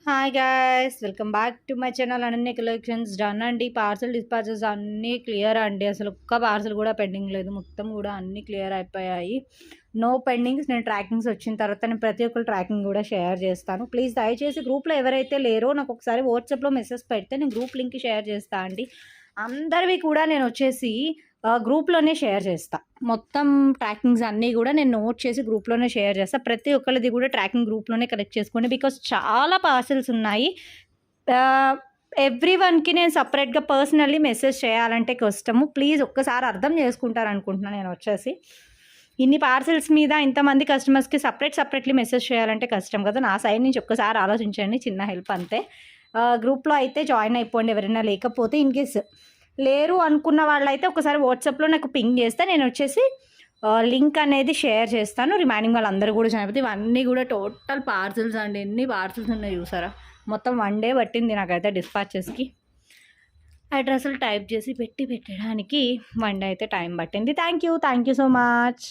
Hi guys welcome back to my channel Ananya collections. Done అండి. Parcel dispatches అన్నీ clear అండి. అసలు ఒక్క పార్సల్ కూడా పెండింగ్ లేదు. మొత్తం కూడా అన్నీ క్లియర్ అయిపోయాయి. No pendings. నేను ట్రాకింగ్స్ వచ్చిన తర్వాత నేను ప్రతి ఒక్కరు ట్రాకింగ్ కూడా షేర్ చేస్తాను. ప్లీజ్ దయచేసి గ్రూప్లో ఎవరైతే లేరో నాకు ఒకసారి వాట్సాప్లో మెసేజ్ పెడితే నేను గ్రూప్ లింక్ షేర్ చేస్తాను అండి. అందరివి కూడా నేను వచ్చేసి గ్రూప్లోనే షేర్ చేస్తా. మొత్తం ట్రాకింగ్స్ అన్నీ కూడా నేను నోట్ చేసి గ్రూప్లోనే షేర్ చేస్తా. ప్రతి ఒక్కరిది కూడా ట్రాకింగ్ గ్రూప్లోనే కలెక్ట్ చేసుకోండి. బికాస్ చాలా పార్సల్స్ ఉన్నాయి. ఎవ్రీ వన్కి నేను సపరేట్గా పర్సనల్లీ మెసేజ్ చేయాలంటే కష్టము. ప్లీజ్ ఒక్కసారి అర్థం చేసుకుంటారు అనుకుంటున్నాను. నేను వచ్చేసి ఇన్ని పార్సల్స్ మీద ఇంతమంది కస్టమర్స్కి సపరేట్లీ మెసేజ్ చేయాలంటే కష్టం కదా. నా సైడ్ నుంచి ఒక్కసారి ఆలోచించండి. చిన్న హెల్ప్ అంతే. గ్రూప్లో అయితే జాయిన్ అయిపోండి ఎవరైనా లేకపోతే. ఇన్ కేస్ లేరు అనుకున్న వాళ్ళైతే ఒకసారి వాట్సాప్లో నాకు పింగ్ చేస్తే నేను వచ్చేసి లింక్ అనేది షేర్ చేస్తాను. రిమైనింగ్ వాళ్ళందరూ కూడా జాయిన్ అయిపోతే ఇవన్నీ కూడా టోటల్ పార్సల్స్ అండి. ఎన్ని పార్సల్స్ ఉన్నాయి చూసారా. మొత్తం 1 డే పట్టింది నాకైతే డిస్పాచెస్కి. అడ్రస్లు టైప్ చేసి పెట్టడానికి 1 డే అయితే టైం పట్టింది. Thank you so much.